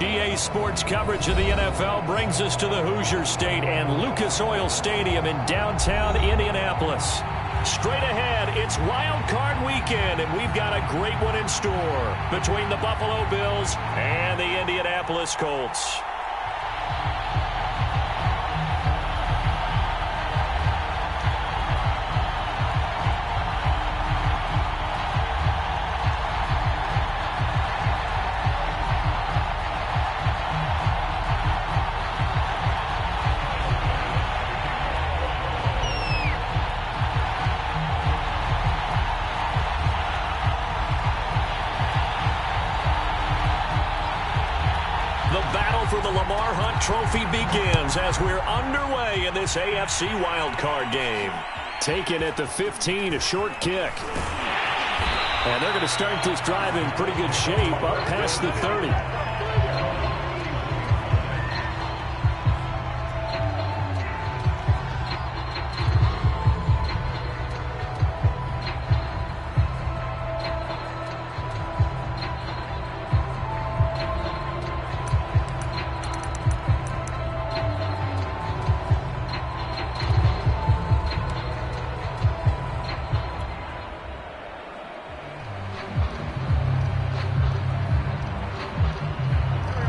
EA Sports coverage of the NFL brings us to the Hoosier State and Lucas Oil Stadium in downtown Indianapolis. Straight ahead, it's Wild Card Weekend, and we've got a great one in store between the Buffalo Bills and the Indianapolis Colts. Trophy begins as we're underway in this AFC wildcard game. Taken at the 15, a short kick. And they're going to start this drive in pretty good shape up past the 30.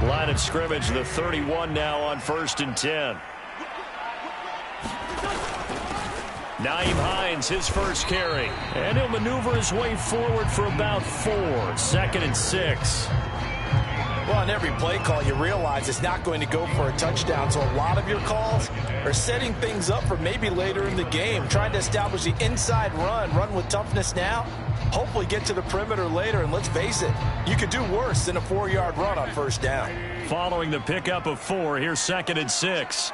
Line of scrimmage, the 31 now on 1st and 10. Naeem Hines, his first carry. And he'll maneuver his way forward for about 4. 2nd and 6. Well, on every play call, you realize it's not going to go for a touchdown. So a lot of your calls are setting things up for maybe later in the game, trying to establish the inside run with toughness now, hopefully get to the perimeter later. And let's face it, you could do worse than a 4-yard run on 1st down. Following the pickup of 4, here's 2nd and 6.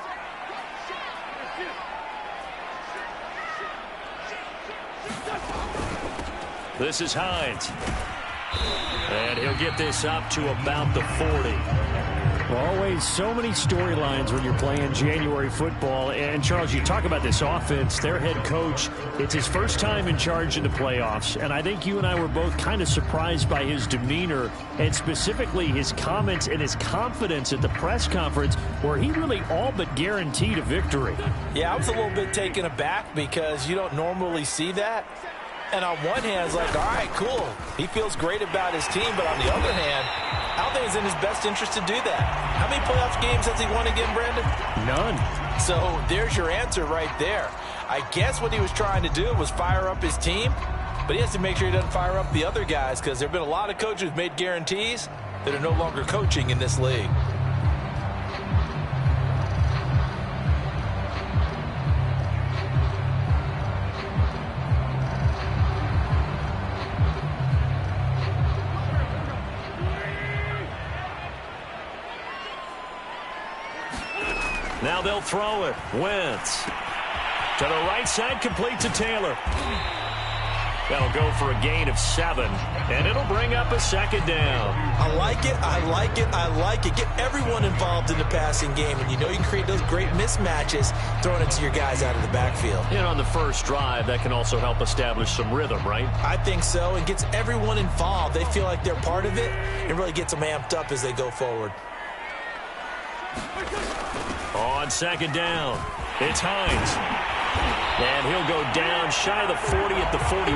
This is Hines. And he'll get this up to about the 40. Always so many storylines when you're playing January football. And, Charles, you talk about this offense, their head coach, it's his first time in charge in the playoffs. And I think you and I were both kind of surprised by his demeanor and specifically his comments and his confidence at the press conference where he really all but guaranteed a victory. Yeah, I was a little bit taken aback because you don't normally see that. And on one hand, it's like, all right, cool. He feels great about his team. But on the other hand, I don't think it's in his best interest to do that. How many playoff games has he won again, Brandon? None. So there's your answer right there. I guess what he was trying to do was fire up his team, but he has to make sure he doesn't fire up the other guys because there have been a lot of coaches who've made guarantees that are no longer coaching in this league. Now they'll throw it. Wentz. To the right side, complete to Taylor. That'll go for a gain of 7. And it'll bring up a 2nd down. I like it, I like it, I like it. Get everyone involved in the passing game. And you know you can create those great mismatches throwing it to your guys out of the backfield. And on the first drive, that can also help establish some rhythm, right? I think so. And gets everyone involved. They feel like they're part of it. And really gets them amped up as they go forward. On 2nd down, it's Hines. And he'll go down shy of the 40 at the 41.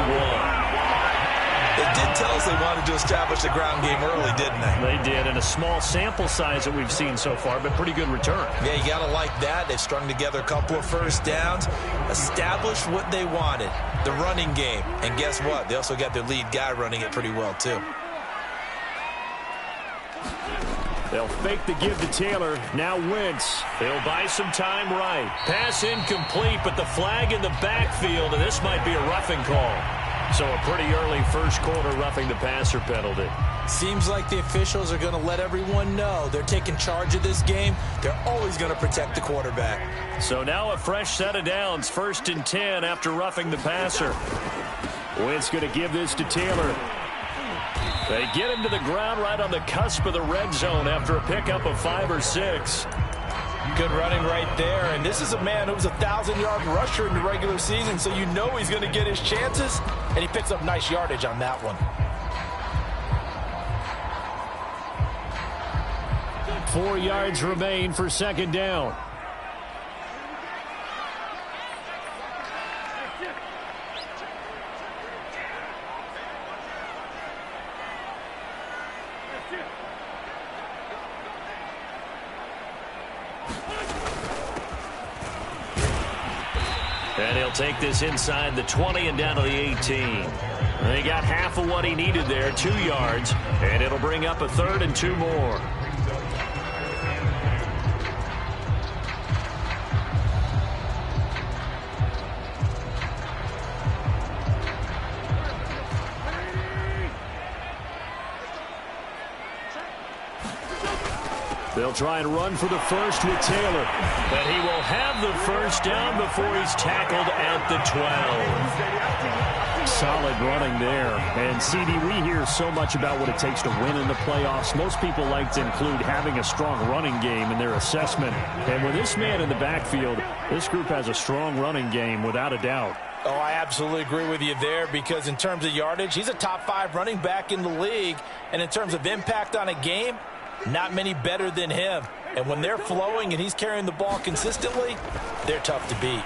They did tell us they wanted to establish the ground game early, didn't they? They did, and a small sample size that we've seen so far, but pretty good return. Yeah, you got to like that. They've strung together a couple of 1st downs, established what they wanted, the running game. And guess what? They also got their lead guy running it pretty well, too. They'll fake the give to Taylor. Now Wentz. They'll buy some time right. Pass incomplete, but the flag in the backfield, and this might be a roughing call. So a pretty early first quarter roughing the passer penalty. Seems like the officials are going to let everyone know they're taking charge of this game. They're always going to protect the quarterback. So now a fresh set of downs. 1st and 10 after roughing the passer. Wentz going to give this to Taylor. They get him to the ground right on the cusp of the red zone after a pickup of 5 or 6. Good running right there. And this is a man who was a 1,000-yard rusher in the regular season, so you know he's going to get his chances. And he picks up nice yardage on that one. 4 yards remain for second down. And he'll take this inside the 20 and down to the 18. They got half of what he needed there, 2 yards, and it'll bring up a 3rd and 2 more. They'll try and run for the first with Taylor. But he will have the first down before he's tackled at the 12. Solid running there. And, CD, we hear so much about what it takes to win in the playoffs. Most people like to include having a strong running game in their assessment. And with this man in the backfield, this group has a strong running game without a doubt. Oh, I absolutely agree with you there, because in terms of yardage, he's a top 5 running back in the league. And in terms of impact on a game, not many better than him. And when they're flowing and he's carrying the ball consistently, they're tough to beat.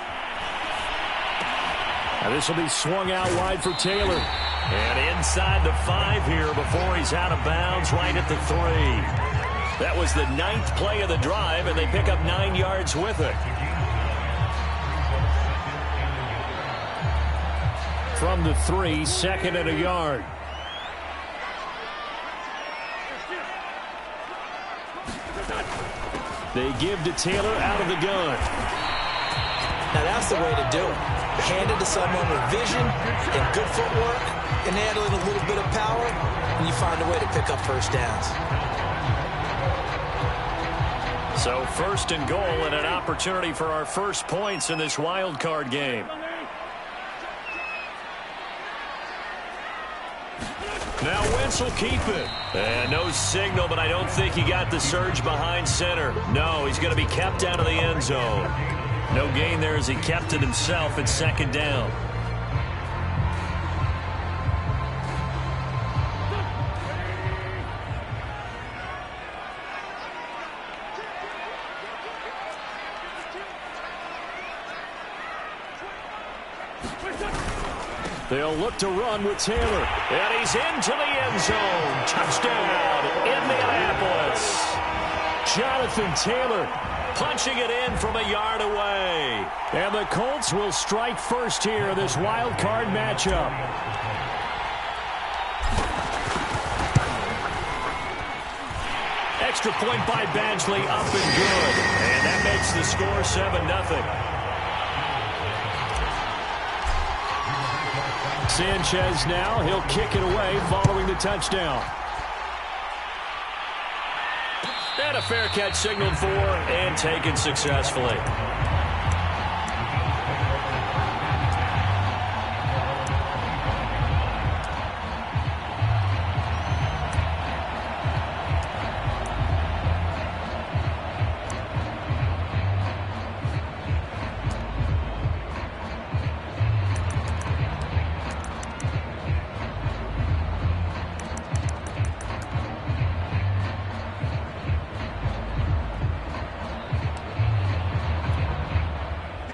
Now this will be swung out wide for Taylor. And inside the 5 here before he's out of bounds, right at the 3. That was the 9th play of the drive, and they pick up 9 yards with it. From the 3, 2nd and a yard. They give to Taylor out of the gun. Now that's the way to do it. Hand it to someone with vision and good footwork, and add a little bit of power, and you find a way to pick up first downs. So 1st and goal, and an opportunity for our first points in this wild card game. Now Wentz will keep it. And no signal, but I don't think he got the surge behind center. No, he's going to be kept out of the end zone. No gain there as he kept it himself at 2nd down. They'll look to run with Taylor. And he's into the end zone. Touchdown, Indianapolis. Jonathan Taylor punching it in from a yard away. And the Colts will strike first here in this wild card matchup. Extra point by Badgley, up and good. And that makes the score 7-0. Sanchez now, he'll kick it away following the touchdown. And a fair catch signaled for and taken successfully.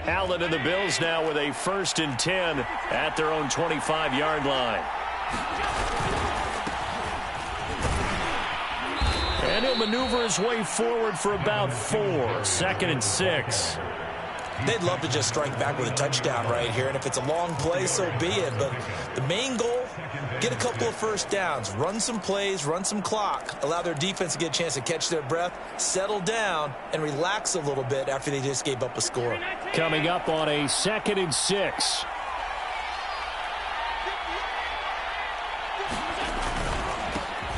Allen and the Bills now with a 1st and 10 at their own 25-yard line. And he'll maneuver his way forward for about 4. 2nd and 6. They'd love to just strike back with a touchdown right here, and if it's a long play, so be it. But the main goal, get a couple of first downs, run some plays, run some clock, allow their defense to get a chance to catch their breath, settle down, and relax a little bit after they just gave up a score. Coming up on a 2nd and 6.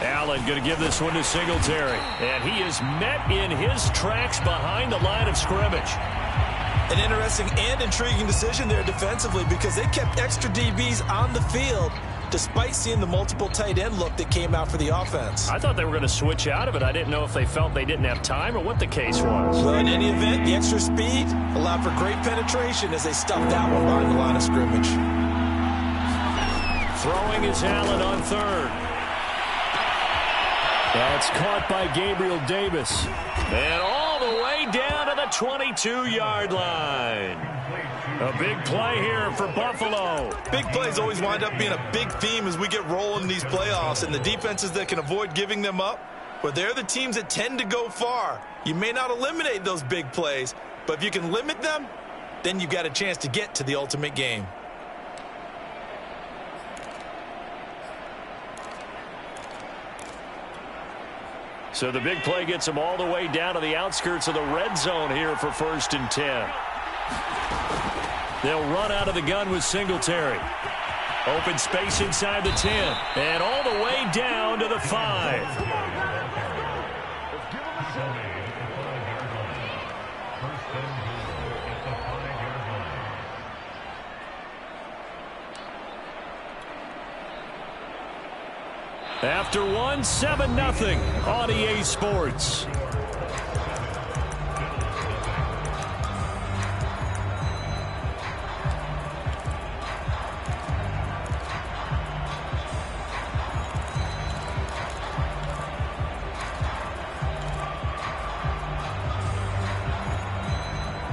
Allen going to give this one to Singletary. And he is met in his tracks behind the line of scrimmage. An interesting and intriguing decision there defensively, because they kept extra DBs on the field despite seeing the multiple tight end look that came out for the offense. I thought they were going to switch out of it. I didn't know if they felt they didn't have time or what the case was. Well, in any event, the extra speed allowed for great penetration as they stuffed that one behind the line of scrimmage. Throwing is Allen on 3rd. That's caught by Gabriel Davis. And all the way down to the 22-yard line. A big play here for Buffalo. Big plays always wind up being a big theme as we get rolling in these playoffs, and the defenses that can avoid giving them up, but they're the teams that tend to go far. You may not eliminate those big plays, but if you can limit them, then you've got a chance to get to the ultimate game. So the big play gets them all the way down to the outskirts of the red zone here for 1st and 10. They'll run out of the gun with Singletary. Open space inside the 10. And all the way down to the 5. After one, 7-0 on EA Sports.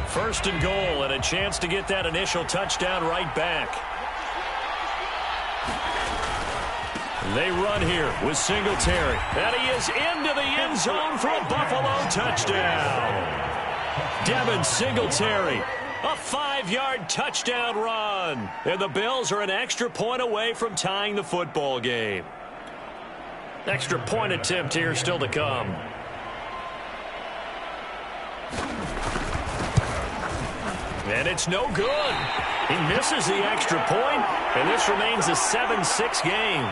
First and goal, and a chance to get that initial touchdown right back. They run here with Singletary. And he is into the end zone for a Buffalo touchdown. Devin Singletary, a 5-yard touchdown run. And the Bills are an extra point away from tying the football game. Extra point attempt here still to come. And it's no good. He misses the extra point, and this remains a 7-6 game.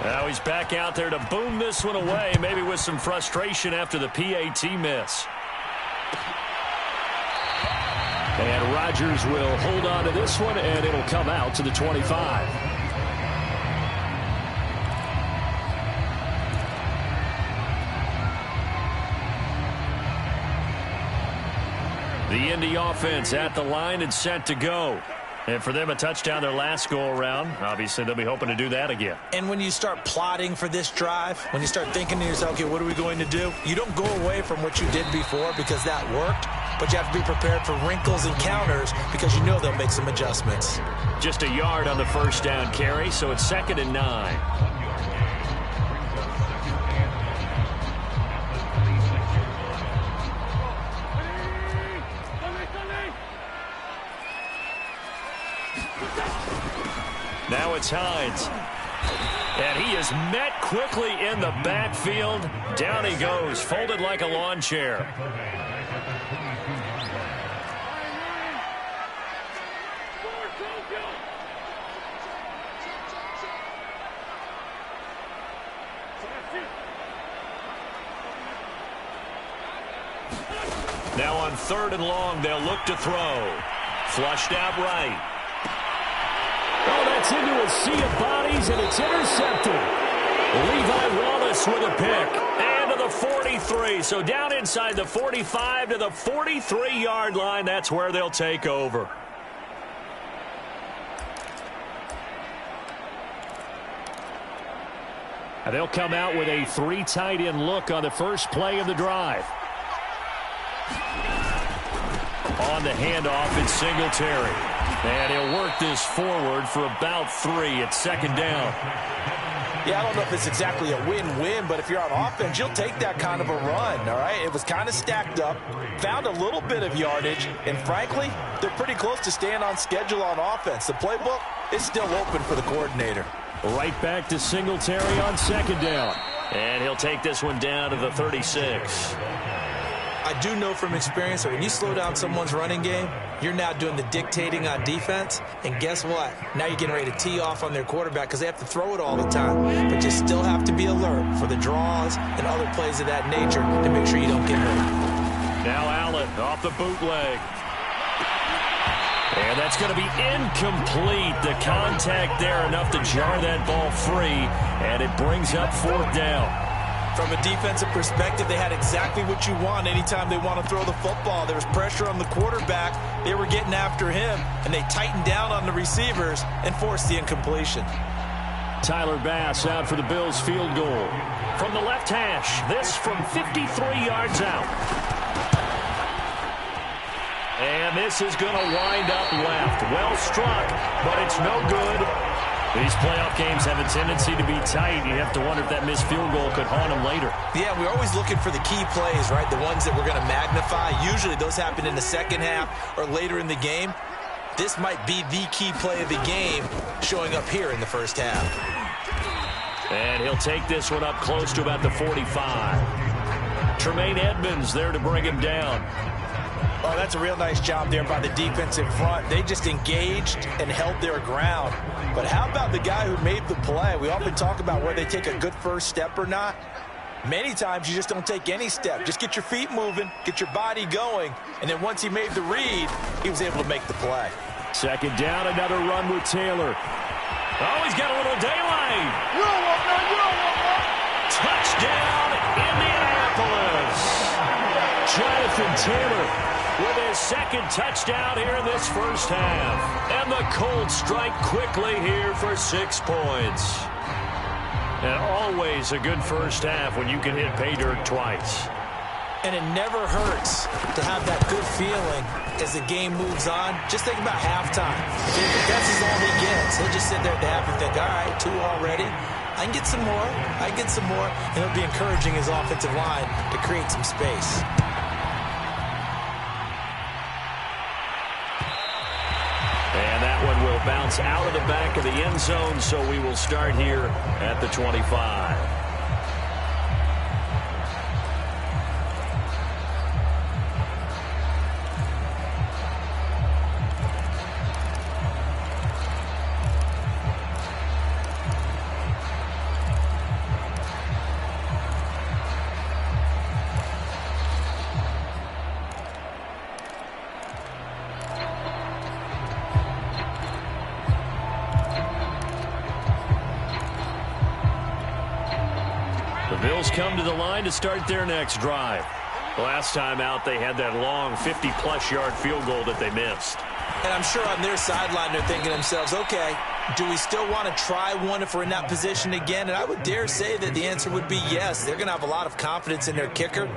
Now he's back out there to boom this one away, maybe with some frustration after the PAT miss. And Rodgers will hold on to this one, and it'll come out to the 25. The Indy offense at the line and set to go. And for them, a touchdown their last go-around. Obviously, they'll be hoping to do that again. And when you start plotting for this drive, when you start thinking to yourself, okay, what are we going to do? You don't go away from what you did before because that worked, but you have to be prepared for wrinkles and counters because you know they'll make some adjustments. Just a yard on the first down carry, so it's 2nd and 9. Now it's Hines. And he is met quickly in the backfield. Down he goes, folded like a lawn chair. Now on 3rd and long, they'll look to throw. Flushed out right. Oh, that's into a sea of bodies, and it's intercepted. Levi Wallace with a pick. And to the 43. So down inside the 45 to the 43-yard line. That's where they'll take over. And they'll come out with a 3 tight end look on the first play of the drive. On the handoff, it's Singletary. And he'll work this forward for about 3 at 2nd down. Yeah, I don't know if it's exactly a win-win, but if you're on offense, you'll take that kind of a run, all right? It was kind of stacked up, found a little bit of yardage, and frankly, they're pretty close to staying on schedule on offense. The playbook is still open for the coordinator. Right back to Singletary on 2nd down. And he'll take this one down to the 36. I do know from experience that when you slow down someone's running game, you're now doing the dictating on defense. And guess what? Now you're getting ready to tee off on their quarterback because they have to throw it all the time. But you still have to be alert for the draws and other plays of that nature to make sure you don't get hurt. Now Allen off the bootleg. And that's going to be incomplete. The contact there enough to jar that ball free. And it brings up 4th down. From a defensive perspective, they had exactly what you want anytime they want to throw the football. There was pressure on the quarterback. They were getting after him, and they tightened down on the receivers and forced the incompletion. Tyler Bass out for the Bills field goal. From the left hash, this from 53 yards out. And this is going to wind up left. Well struck, but it's no good. These playoff games have a tendency to be tight. You have to wonder if that missed field goal could haunt them later. Yeah, we're always looking for the key plays, right? The ones that we're going to magnify. Usually those happen in the second half or later in the game. This might be the key play of the game showing up here in the first half. And he'll take this one up close to about the 45. Tremaine Edmonds there to bring him down. Oh, that's a real nice job there by the defensive front. They just engaged and held their ground. But how about the guy who made the play? We often talk about whether they take a good first step or not. Many times you just don't take any step. Just get your feet moving, get your body going, and then once he made the read, he was able to make the play. Second down, another run with Taylor. Oh, he's got a little daylight. Touchdown, Indianapolis. Jonathan Taylor with his second touchdown here in this first half. And the Colts strike quickly here for 6 points. And always a good first half when you can hit pay dirt twice. And it never hurts to have that good feeling as the game moves on. Just think about halftime. If that's all he gets, he'll just sit there at the half and think, all right, 2 already. I can get some more. I can get some more. And he'll be encouraging his offensive line to create some space. And that one will bounce out of the back of the end zone, so we will start here at the 25. The Bills come to the line to start their next drive. Last time out, they had that long 50-plus yard field goal that they missed. And I'm sure on their sideline they're thinking to themselves, okay, do we still want to try one if we're in that position again? And I would dare say that the answer would be yes. They're going to have a lot of confidence in their kicker.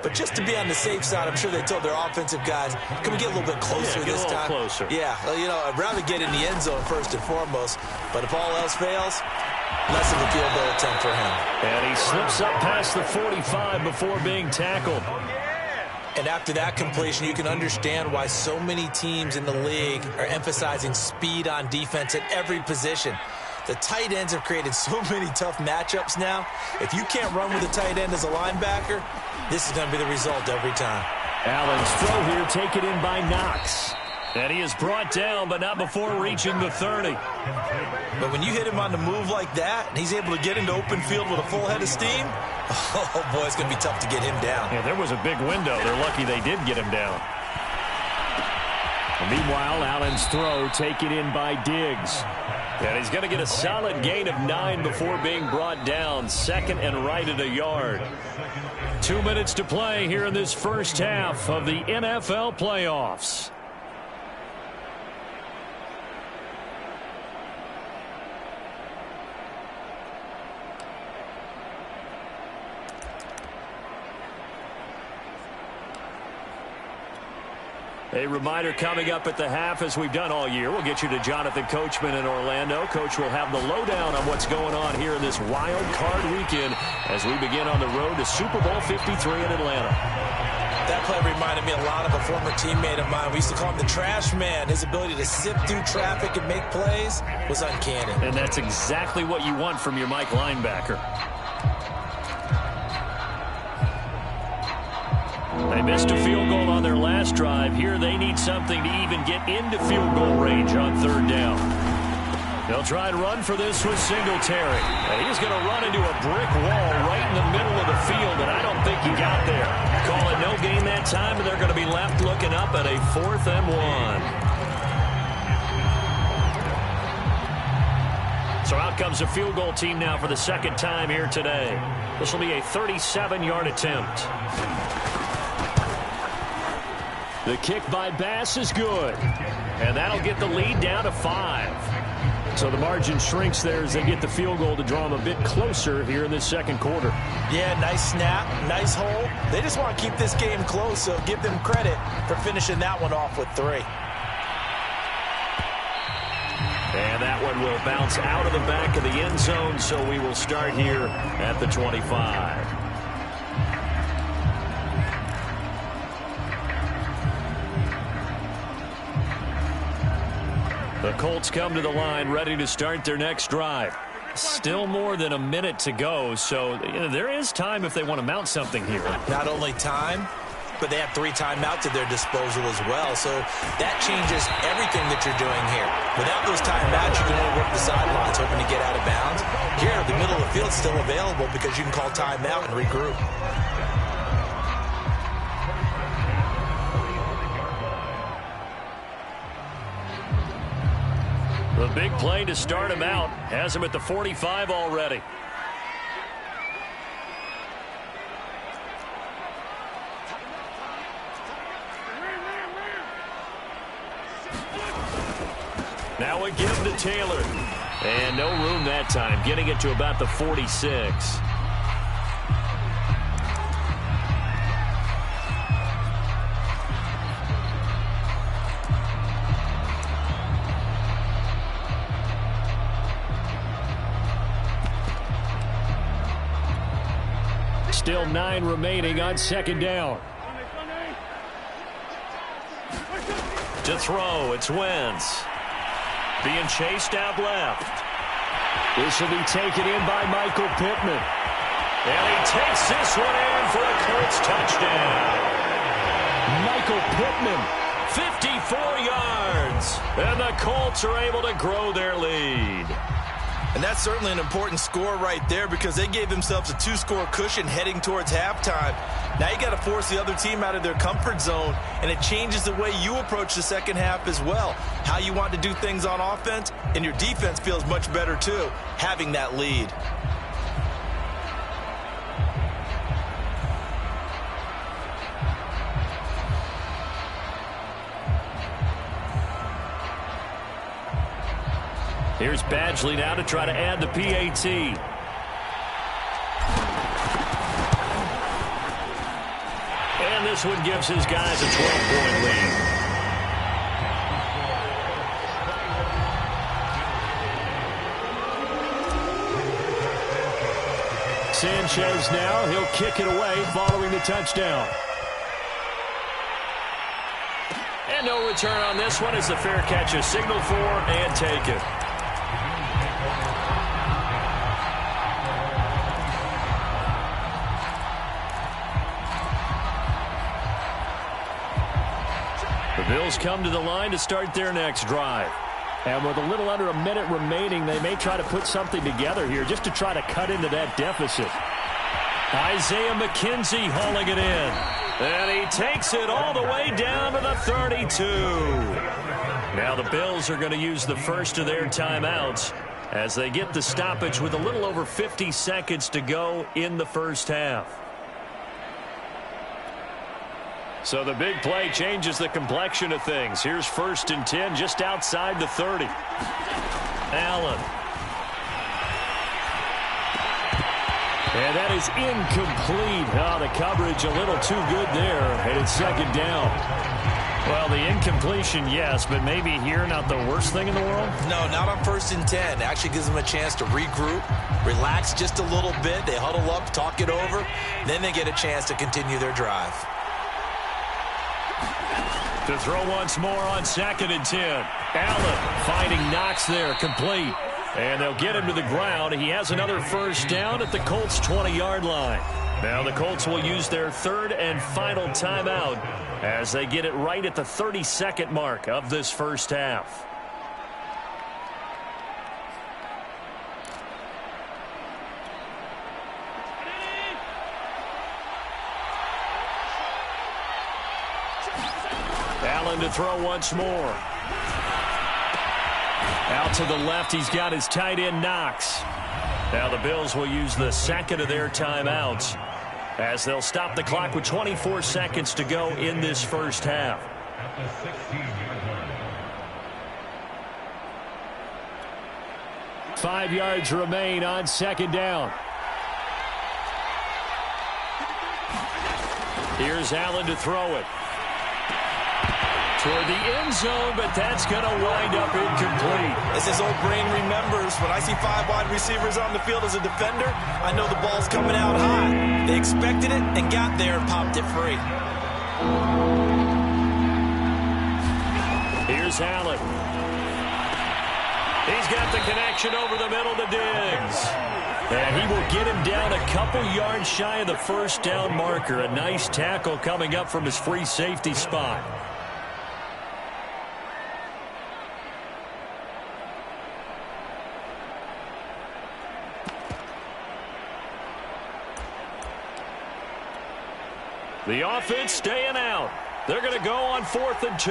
But just to be on the safe side, I'm sure they told their offensive guys, can we get a little bit closer this time? Closer. Yeah, well, you know, I'd rather get in the end zone first and foremost. But if all else fails, less of a field goal attempt for him. And he slips up past the 45 before being tackled. And after that completion, you can understand why so many teams in the league are emphasizing speed on defense at every position. The tight ends have created so many tough matchups now. If you can't run with a tight end as a linebacker, this is going to be the result every time. Allen's throw here taken in by Knox. And he is brought down, but not before reaching the 30. But when you hit him on the move like that, and he's able to get into open field with a full head of steam, oh, boy, it's going to be tough to get him down. Yeah, there was a big window. They're lucky they did get him down. And meanwhile, Allen's throw taken in by Diggs. And he's going to get a solid gain of 9 before being brought down. Second and right at a yard. 2 minutes to play here in this first half of the NFL playoffs. A reminder coming up at the half, as we've done all year. We'll get you to Jonathan Coachman in Orlando. Coach will have the lowdown on what's going on here in this wild card weekend as we begin on the road to Super Bowl 53 in Atlanta. That play reminded me a lot of a former teammate of mine. We used to call him the trash man. His ability to sift through traffic and make plays was uncanny. And that's exactly what you want from your Mike linebacker. They missed a field goal on their last drive. Here they need something to even get into field goal range on third down. They'll try and run for this with Singletary. And he's going to run into a brick wall right in the middle of the field, and I don't think he got there. Call it no gain that time, and they're going to be left looking up at a 4th and 1. So out comes a field goal team now for the second time here today. This will be a 37-yard attempt. The kick by Bass is good. And that'll get the lead down to 5. So the margin shrinks there as they get the field goal to draw them a bit closer here in this second quarter. Yeah, nice snap, nice hole. They just want to keep this game close, so give them credit for finishing that one off with 3. And that one will bounce out of the back of the end zone, so we will start here at the 25. The Colts come to the line ready to start their next drive. Still more than a minute to go, so there is time if they want to mount something here. Not only time, but they have 3 timeouts at their disposal as well, so that changes everything that you're doing here. Without those timeouts, you can only work the sidelines hoping to get out of bounds. Here, the middle of the field is still available because you can call timeout and regroup. The big play to start him out has him at the 45 already. Now a give to Taylor. And no room that time, getting it to about the 46. Still 9 remaining on second down. To throw, it's Wentz. Being chased out left. This will be taken in by Michael Pittman. And he takes this one in for a Colts touchdown. Michael Pittman, 54 yards. And the Colts are able to grow their lead. And that's certainly an important score right there because they gave themselves a 2-score cushion heading towards halftime. Now you got to force the other team out of their comfort zone, and it changes the way you approach the second half as well. How you want to do things on offense, and your defense feels much better too, having that lead. Here's Badgley now to try to add the PAT. And this one gives his guys a 12-point lead. Sanchez now, he'll kick it away following the touchdown. And no return on this one as the fair catch is signaled for and taken. The Bills come to the line to start their next drive. And with a little under a minute remaining, they may try to put something together here just to try to cut into that deficit. Isaiah McKenzie hauling it in. And he takes it all the way down to the 32. Now the Bills are going to use the first of their timeouts as they get the stoppage with a little over 50 seconds to go in the first half. So the big play changes the complexion of things. Here's 1st and 10 just outside the 30. Allen. And that is incomplete. Oh, the coverage a little too good there. And it's second down. Well, the incompletion, yes, but maybe here not the worst thing in the world? No, not on 1st and 10. It actually gives them a chance to regroup, relax just a little bit. They huddle up, talk it over. Then they get a chance to continue their drive. To throw once more on 2nd and 10. Allen finding Knox there, complete. And they'll get him to the ground. He has another first down at the Colts' 20-yard line. Now the Colts will use their 3rd and final timeout as they get it right at the 32nd mark of this first half. Allen to throw once more. Out Out to the left, he's got his tight end, Knox. Now the Bills will use the second of their timeouts as they'll stop the clock with 24 seconds to go in this first half. 5 yards remain on second down. Here's Allen to throw it. Toward the end zone, but that's going to wind up incomplete. As his old brain remembers, when I see 5 wide receivers on the field as a defender, I know the ball's coming out high. They expected it and got there and popped it free. Here's Allen. He's got the connection over the middle to Diggs. And he will get him down a couple yards shy of the first down marker. A nice tackle coming up from his free safety spot. The offense staying out. They're going to go on 4th and 2.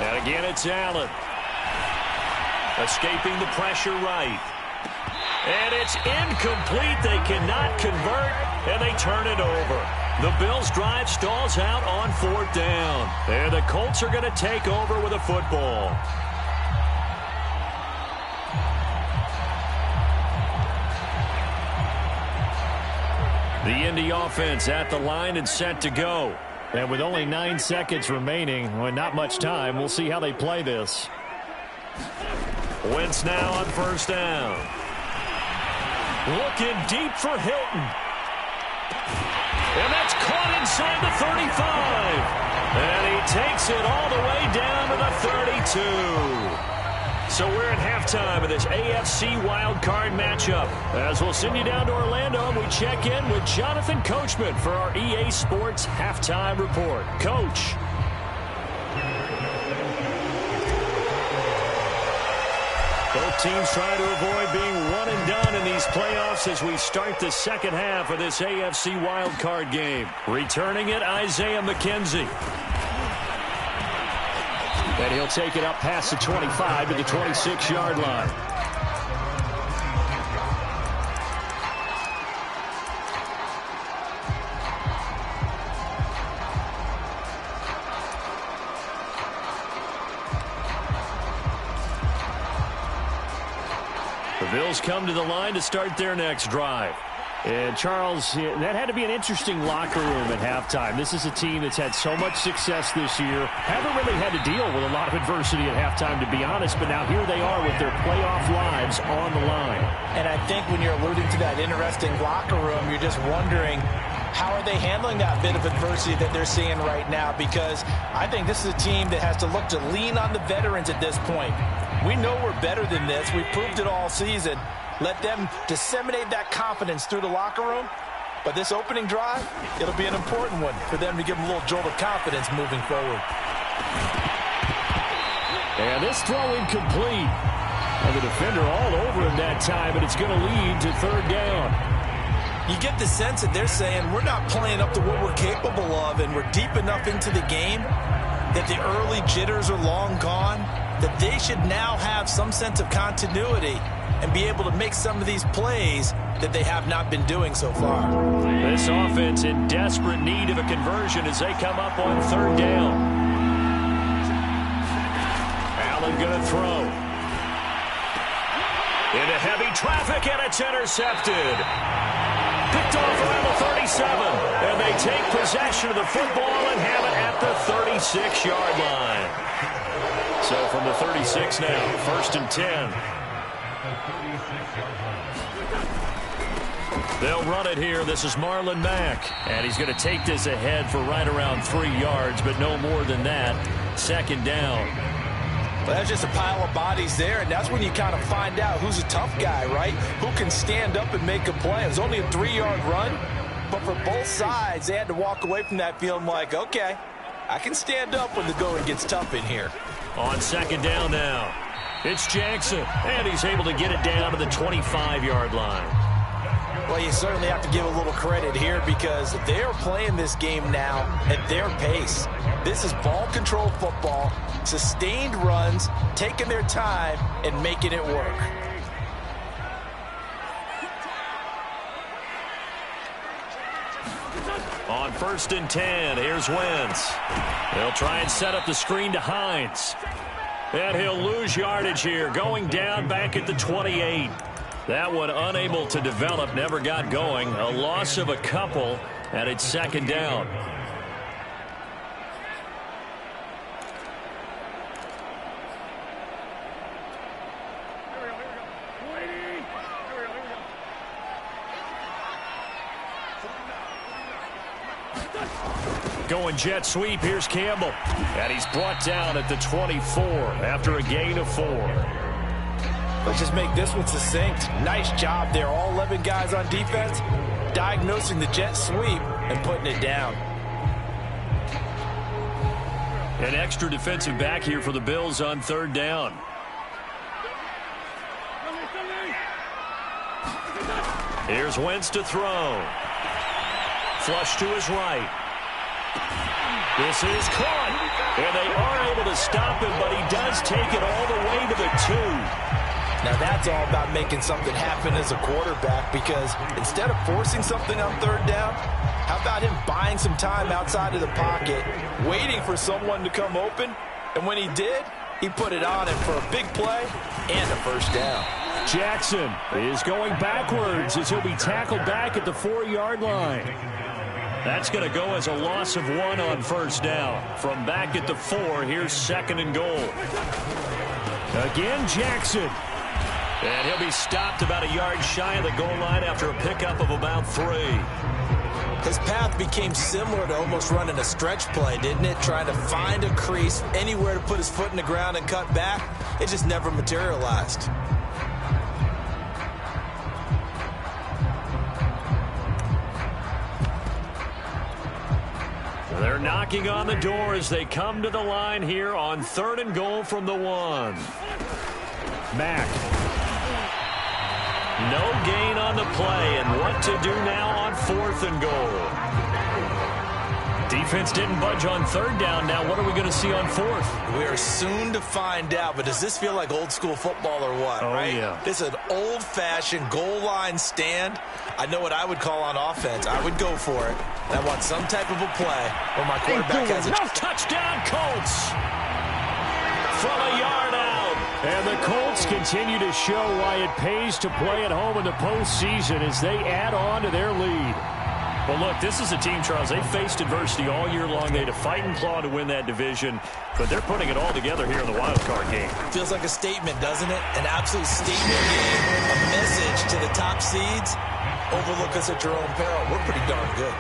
And again, it's Allen. Escaping the pressure right. And it's incomplete. They cannot convert, and they turn it over. The Bills' drive stalls out on 4th down. And the Colts are going to take over with a football. The Indy offense at the line and set to go. And with only 9 seconds remaining, well, not much time, we'll see how they play this. Wentz now on 1st down. Looking deep for Hilton. And that's caught inside the 35. And he takes it all the way down to the 32. So we're at halftime of this AFC Wild Card matchup. As we'll send you down to Orlando, we check in with Jonathan Coachman for our EA Sports Halftime Report. Coach. Both teams trying to avoid being one and done in these playoffs as we start the second half of this AFC Wild Card game. Returning it, Isaiah McKenzie. And he'll take it up past the 25 to the 26-yard line. The Bills come to the line to start their next drive. And, Charles, that had to be an interesting locker room at halftime. This is a team that's had so much success this year. Haven't really had to deal with a lot of adversity at halftime, to be honest. But now here they are with their playoff lives on the line. And I think when you're alluding to that interesting locker room, you're just wondering, how are they handling that bit of adversity that they're seeing right now? Because I think this is a team that has to look to lean on the veterans at this point. We know we're better than this. We've proved it all season. Let them disseminate that confidence through the locker room. But this opening drive, it'll be an important one for them to give them a little jolt of confidence moving forward. And this throw incomplete. And the defender all over him that time, but it's going to lead to 3rd down. You get the sense that they're saying we're not playing up to what we're capable of, and we're deep enough into the game that the early jitters are long gone, that they should now have some sense of continuity and be able to make some of these plays that they have not been doing so far. This offense in desperate need of a conversion as they come up on 3rd down. Allen going to throw. Into heavy traffic, and it's intercepted. Picked off around the 37. And they take possession of the football and have it at the 36-yard line. So from the 36 now, 1st and 10. They'll run it here. This is Marlon Mack. And he's going to take this ahead for right around 3 yards, but no more than that. 2nd down. Well, that's just a pile of bodies there, and that's when you kind of find out who's a tough guy, right? Who can stand up and make a play. It was only a 3-yard run, but for both sides, they had to walk away from that feeling like, okay, I can stand up when the going gets tough in here. On 2nd down now, it's Jackson, and he's able to get it down to the 25-yard line. Well, you certainly have to give a little credit here because they're playing this game now at their pace. This is ball-controlled football, sustained runs, taking their time, and making it work. On 1st and 10, here's Wentz. They'll try and set up the screen to Hines. And he'll lose yardage here, going down back at the 28. That one unable to develop, never got going. A loss of a couple, and it's 2nd down. Going jet sweep, here's Campbell. And he's brought down at the 24 after a gain of 4. Let's just make this one succinct. Nice job there. All 11 guys on defense diagnosing the jet sweep and putting it down. An extra defensive back here for the Bills on 3rd down. Here's Wentz to throw. Flush to his right. This is caught. And they are able to stop him, but he does take it all the way to the 2. Now that's all about making something happen as a quarterback, because instead of forcing something on 3rd down, how about him buying some time outside of the pocket, waiting for someone to come open, and when he did, he put it on him for a big play and a 1st down. Jackson is going backwards as he'll be tackled back at the 4-yard line. That's going to go as a loss of 1 on 1st down. From back at the 4, here's 2nd and goal. Again, Jackson. And he'll be stopped about a yard shy of the goal line after a pickup of about 3. His path became similar to almost running a stretch play, didn't it? Trying to find a crease, anywhere to put his foot in the ground and cut back. It just never materialized. They're knocking on the door as they come to the line here on 3rd and goal from the 1. Mack. No gain on the play, and what to do now on 4th and goal. Defense didn't budge on 3rd down. Now what are we going to see on 4th? We are soon to find out, but does this feel like old school football or what, right? Yeah. This is an old-fashioned goal line stand. I know what I would call on offense. I would go for it. And I want some type of a play where my quarterback has a touchdown, Colts! From a yard out. And the Colts continue to show why it pays to play at home in the postseason as they add on to their lead. Well, look, this is a team, Charles. They faced adversity all year long. They had to fight and claw to win that division, but they're putting it all together here in the wild card game. Feels like a statement, doesn't it? An absolute statement game, a message to the top seeds. Overlook us at your own peril. We're pretty darn good.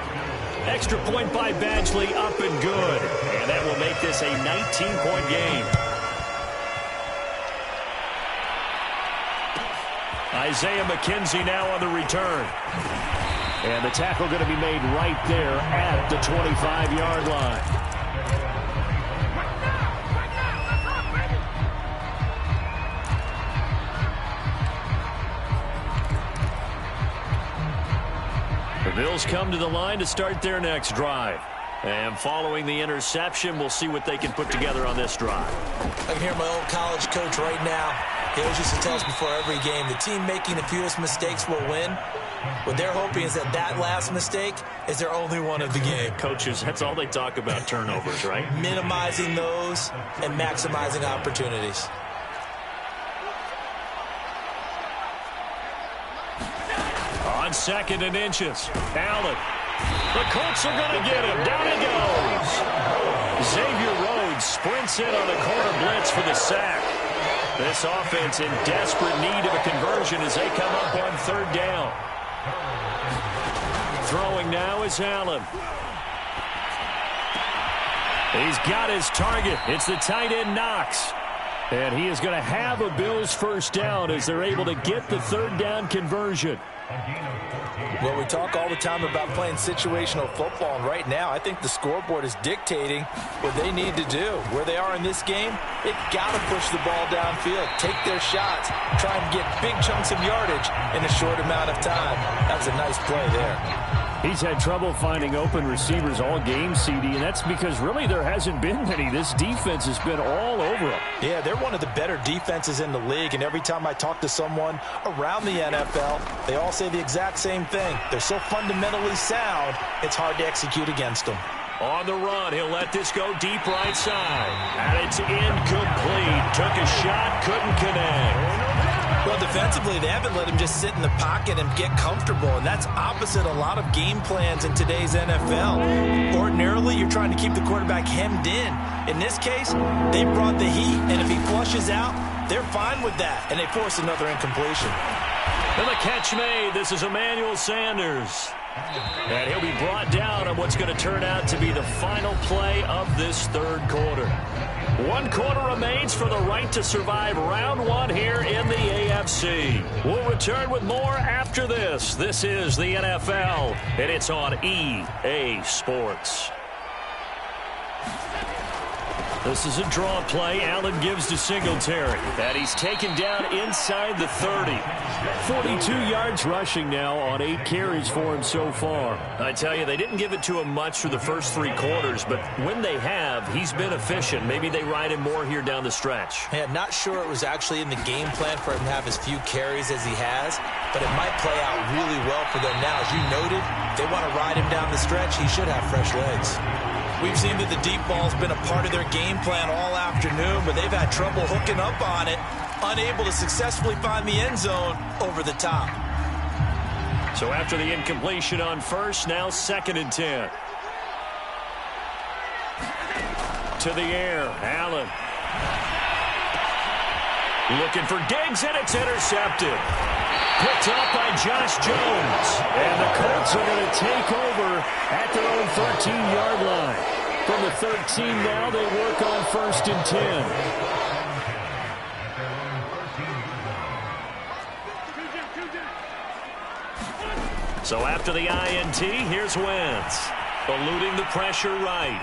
Extra point by Badgley, up and good. And that will make this a 19-point game. Isaiah McKenzie now on the return. And the tackle going to be made right there at the 25-yard line. The Bills come to the line to start their next drive. And following the interception, we'll see what they can put together on this drive. I can hear my old college coach right now. He always used to tell us before every game, the team making the fewest mistakes will win. What they're hoping is that last mistake is their only one of the game. Coaches, that's all they talk about, turnovers, right? Minimizing those and maximizing opportunities. On 2nd and inches, Allen. The Colts are going to get him. Down he goes. Xavier Rhodes sprints in on a corner blitz for the sack. This offense in desperate need of a conversion as they come up on 3rd down. Throwing now is Allen. He's got his target. It's the tight end Knox. And he is going to have a Bills 1st down as they're able to get the 3rd down conversion. Well, we talk all the time about playing situational football, and right now I think the scoreboard is dictating what they need to do. Where they are in this game, they've got to push the ball downfield, take their shots, try and get big chunks of yardage in a short amount of time. That's a nice play there. He's had trouble finding open receivers all game, CD, and that's because really there hasn't been many. This defense has been all over him. Yeah, they're one of the better defenses in the league, and every time I talk to someone around the NFL, they all say the exact same thing. They're so fundamentally sound, it's hard to execute against them. On the run, he'll let this go deep right side. And it's incomplete. Took a shot, couldn't connect. Well, defensively, they haven't let him just sit in the pocket and get comfortable, and that's opposite a lot of game plans in today's NFL. Ordinarily, you're trying to keep the quarterback hemmed in. In this case, they brought the heat, and if he flushes out, they're fine with that, and they force another incompletion. And the catch made. This is Emmanuel Sanders. And he'll be brought down on what's going to turn out to be the final play of this third quarter. 1 quarter remains for the right to survive round 1 here in the AFC. We'll return with more after this. This is the NFL, and it's on EA Sports. This is a draw play. Allen gives to Singletary. And he's taken down inside the 30. 42 yards rushing now on 8 carries for him so far. I tell you, they didn't give it to him much for the first 3 quarters, but when they have, he's been efficient. Maybe they ride him more here down the stretch. Yeah, not sure it was actually in the game plan for him to have as few carries as he has, but it might play out really well for them now. As you noted, they want to ride him down the stretch. He should have fresh legs. We've seen that the deep ball's been a part of their game plan all afternoon, but they've had trouble hooking up on it, unable to successfully find the end zone over the top. So after the incompletion on first, now 2nd and 10. To the air, Allen. Looking for Diggs, and it's intercepted. Picked up by Josh Jones. And the Colts are going to take over at their own 13-yard line. From the 13 now, they work on 1st and 10. So after the INT, here's Wentz. Eluding the pressure right.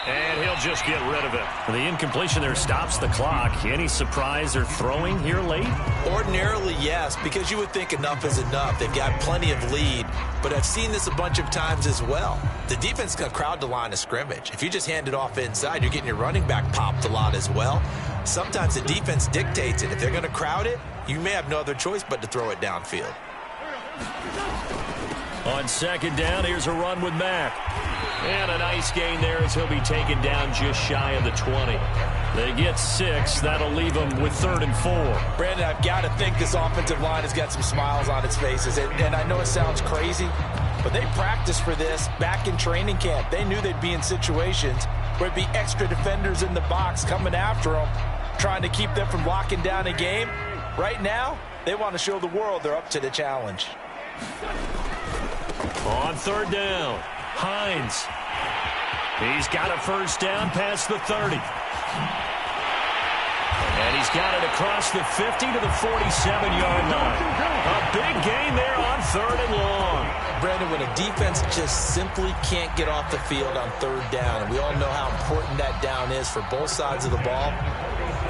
And he'll just get rid of it. The incompletion there stops the clock. Any surprise they're throwing here late? Ordinarily, yes, because you would think enough is enough. They've got plenty of lead, but I've seen this a bunch of times as well. The defense is going to crowd the line of scrimmage. If you just hand it off inside, you're getting your running back popped a lot as well. Sometimes the defense dictates it. If they're going to crowd it, you may have no other choice but to throw it downfield. On 2nd down, here's a run with Mack. And a nice gain there as he'll be taken down just shy of the 20. They get 6. That'll leave them with 3rd and 4. Brandon, I've got to think this offensive line has got some smiles on its faces. And I know it sounds crazy, but they practiced for this back in training camp. They knew they'd be in situations where it'd be extra defenders in the box coming after them, trying to keep them from locking down a game. Right now, they want to show the world they're up to the challenge. On 3rd down, Hines. He's got a 1st down past the 30. And he's got it across the 50 to the 47-yard line. A big gain there on 3rd and long. Brandon, when a defense just simply can't get off the field on 3rd down, and we all know how important that down is for both sides of the ball,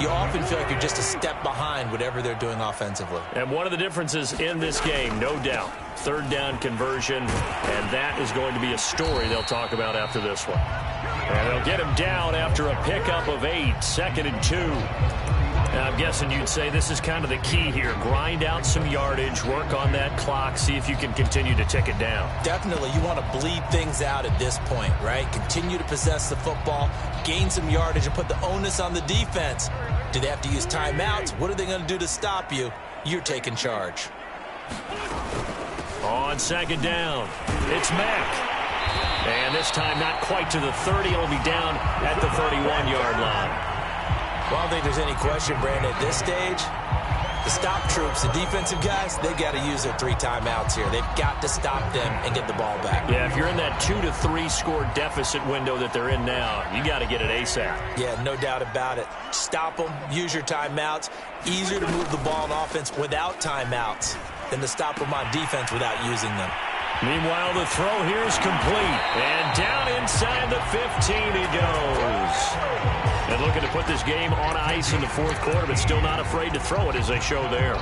you often feel like you're just a step behind whatever they're doing offensively. And one of the differences in this game, no doubt, 3rd down conversion, and that is going to be a story they'll talk about after this one. And they'll get him down after a pickup of 8, 2nd and 2. Now, I'm guessing you'd say this is kind of the key here. Grind out some yardage, work on that clock, see if you can continue to tick it down. Definitely. You want to bleed things out at this point, right? Continue to possess the football, gain some yardage, and put the onus on the defense. Do they have to use timeouts? What are they going to do to stop you? You're taking charge. On 2nd down, it's Mack. And this time not quite to the 30. It'll be down at the 31-yard line. Well, I don't think there's any question, Brandon, at this stage, the stop troops, the defensive guys, they've got to use their 3 timeouts here. They've got to stop them and get the ball back. Yeah, if you're in that 2 to 3 score deficit window that they're in now, you got to get it ASAP. Yeah, no doubt about it. Stop them, use your timeouts. Easier to move the ball on offense without timeouts than to stop them on defense without using them. Meanwhile, the throw here is complete. And down inside the 15 he goes. And looking to put this game on ice in the fourth quarter, but still not afraid to throw it as they show there.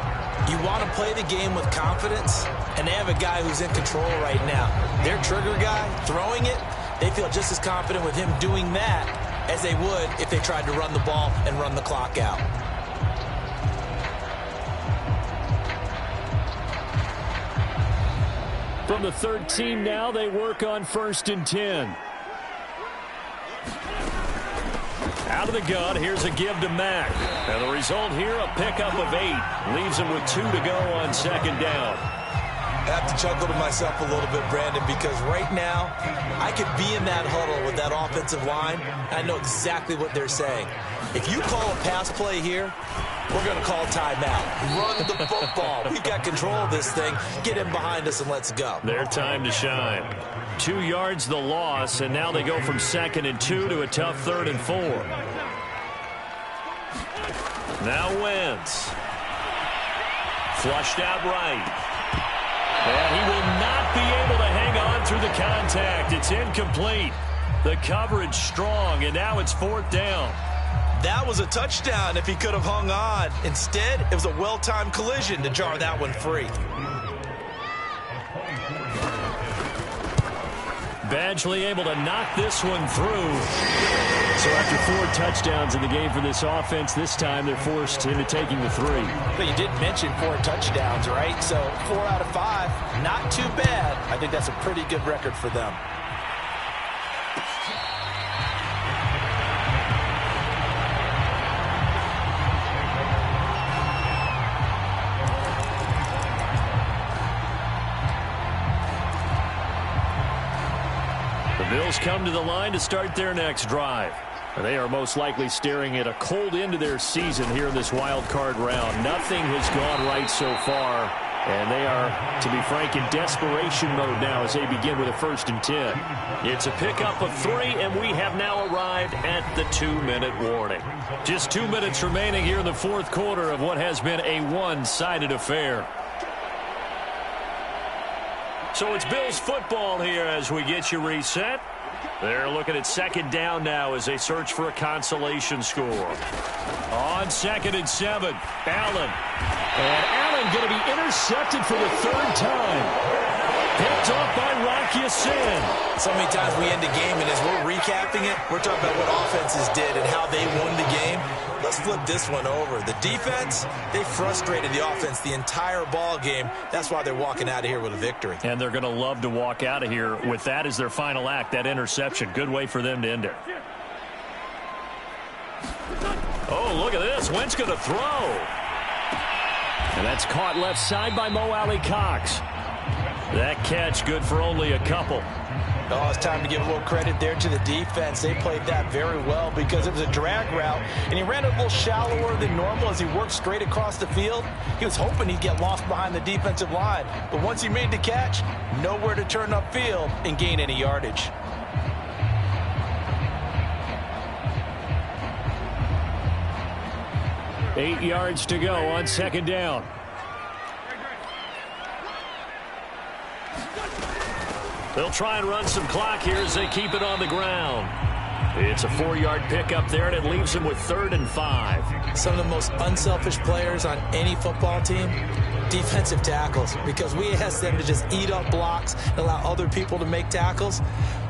You want to play the game with confidence, and they have a guy who's in control right now. Their trigger guy, throwing it, they feel just as confident with him doing that as they would if they tried to run the ball and run the clock out. From the 13 now, they work on 1st and 10. Out of the gun, here's a give to Mack. And the result here, a pickup of 8. Leaves him with 2 to go on 2nd down. I have to chuckle to myself a little bit, Brandon, because right now, I could be in that huddle with that offensive line. I know exactly what they're saying. If you call a pass play here, we're going to call timeout. Run the football. We got control of this thing. Get him behind us and let's go. Their time to shine. 2 yards the loss, and now they go from 2nd and 2 to a tough 3rd and 4. Now Wentz. Flushed out right. And he will not be able to hang on through the contact. It's incomplete. The coverage strong, and now it's 4th down. That was a touchdown if he could have hung on. Instead, it was a well-timed collision to jar that one free. Badgley able to knock this one through. So after 4 touchdowns in the game for this offense, this time they're forced into taking the 3. But you did mention 4 touchdowns, right? So 4 out of 5, not too bad. I think that's a pretty good record for them. The Bills come to the line to start their next drive. They are most likely staring at a cold end to their season here in this wild card round. Nothing has gone right so far, and they are, to be frank, in desperation mode now as they begin with a 1st and 10. It's a pickup of 3, and we have now arrived at the 2-minute warning. Just 2 minutes remaining here in the fourth quarter of what has been a one-sided affair. So it's Bills football here as we get you reset. They're looking at 2nd down now as they search for a consolation score. On 2nd and 7, Allen. And Allen going to be intercepted for the 3rd time. Picked off by Rocky Sin. So many times we end the game, and as we're recapping it, we're talking about what offenses did and how they won the game. Let's flip this one over. The defense, they frustrated the offense the entire ball game. That's why they're walking out of here with a victory. And they're going to love to walk out of here with that as their final act, that interception. Good way for them to end it. Oh, look at this. Wentz going to throw. And that's caught left side by Mo Alley-Cox. That catch good for only a couple. Oh, it's time to give a little credit there to the defense. They played that very well because it was a drag route, and he ran a little shallower than normal as he worked straight across the field. He was hoping he'd get lost behind the defensive line, but once he made the catch, nowhere to turn upfield and gain any yardage. Eight yards to go on 2nd down. They'll try and run some clock here as they keep it on the ground. It's a 4-yard pickup there, and it leaves them with 3rd and 5. Some of the most unselfish players on any football team, defensive tackles, because we ask them to just eat up blocks and allow other people to make tackles.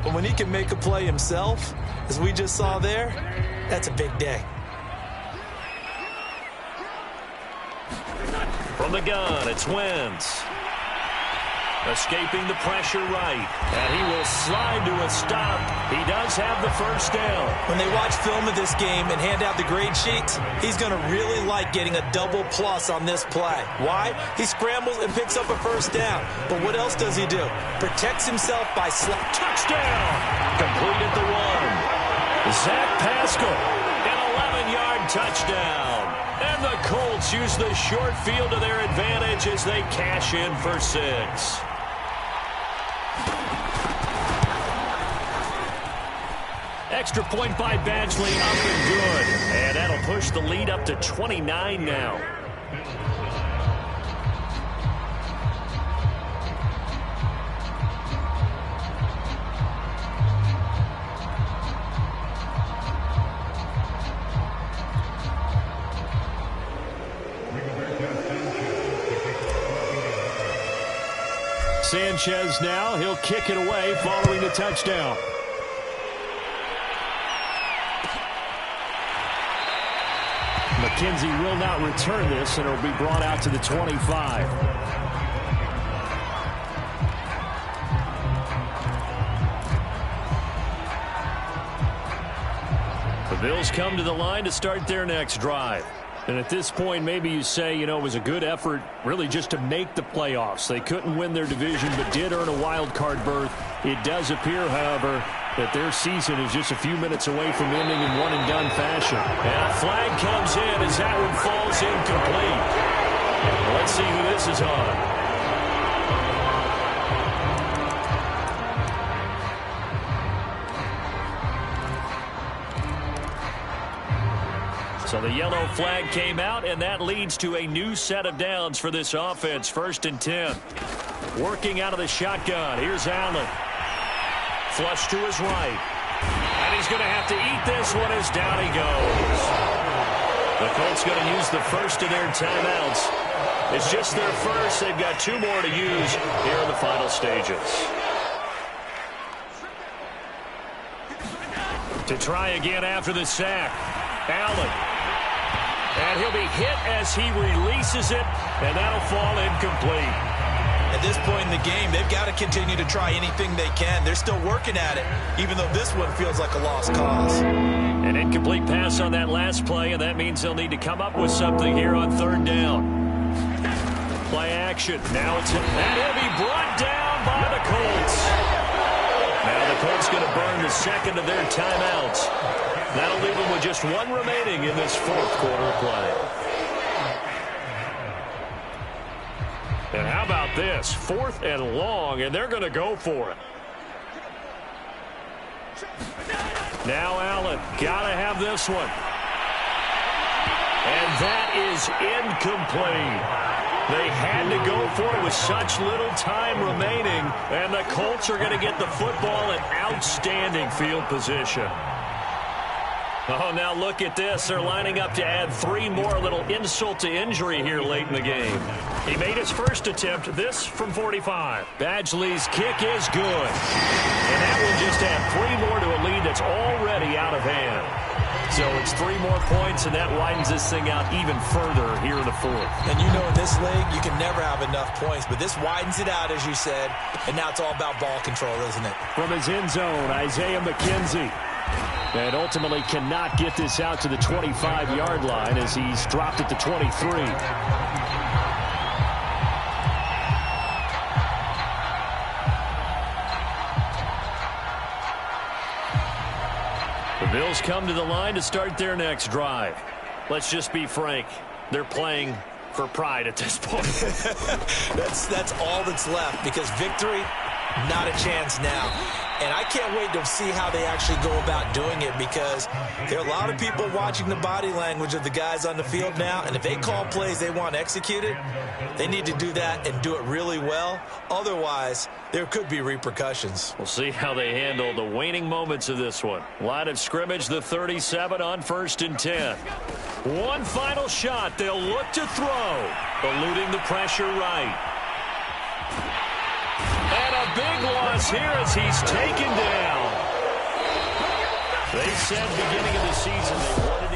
But when he can make a play himself, as we just saw there, that's a big day. From the gun, it's Wentz. Escaping the pressure right. And he will slide to a stop. He does have the 1st down. When they watch film of this game and hand out the grade sheets, he's going to really like getting a double plus on this play. Why? He scrambles and picks up a 1st down. But what else does he do? Protects himself by touchdown. Complete at the 1. Zach Pascal, an 11-yard touchdown. And the Colts use the short field to their advantage as they cash in for 6. Extra point by Badgley, up and good. And that'll push the lead up to 29 now. Sanchez now. He'll kick it away following the touchdown. McKenzie will not return this, and it'll be brought out to the 25. The Bills come to the line to start their next drive. And at this point, maybe you say, it was a good effort really just to make the playoffs. They couldn't win their division but did earn a wild card berth. It does appear, however, that their season is just a few minutes away from ending in one-and-done fashion. And a flag comes in as that one falls incomplete. Let's see who this is on. So the yellow flag came out, and that leads to a new set of downs for this offense. 1st and 10. Working out of the shotgun. Here's Allen. Flush to his right. And he's going to have to eat this one as down he goes. The Colts going to use the first of their timeouts. It's just their first. They've got 2 more to use here in the final stages. To try again after the sack. Allen. And he'll be hit as he releases it, and that'll fall incomplete. At this point in the game, they've got to continue to try anything they can. They're still working at it, even though this one feels like a lost cause. An incomplete pass on that last play, and that means they'll need to come up with something here on 3rd down. Play action. Now it's hit. And he'll be brought down by the Colts. Now the Colts going to burn the second of their timeouts. That'll leave them with just 1 remaining in this 4th quarter of play. And how about this? 4th and long, and they're going to go for it. Now Allen, got to have this one. And that is incomplete. They had to go for it with such little time remaining, and the Colts are going to get the football in outstanding field position. Oh, now look at this. They're lining up to add 3 more. A little insult to injury here late in the game. He made his first attempt, this from 45. Badgley's kick is good. And that will just add 3 more to a lead that's already out of hand. So it's 3 more points, and that widens this thing out even further here in the 4th. And you know in this league, you can never have enough points, but this widens it out, as you said, and now it's all about ball control, isn't it? From his end zone, Isaiah McKenzie. And ultimately cannot get this out to the 25-yard line as he's dropped at the 23. The Bills come to the line to start their next drive. Let's just be frank. They're playing for pride at this point. that's all that's left, because victory, not a chance now. And I can't wait to see how they actually go about doing it, because there are a lot of people watching the body language of the guys on the field now, and if they call plays they want executed, they need to do that and do it really well. Otherwise, there could be repercussions. We'll see how they handle the waning moments of this one. Line of scrimmage, the 37 on 1st and 10. One final shot. They'll look to throw, eluding the pressure right. And a big loss here as he's taken down. They said beginning of the season they wanted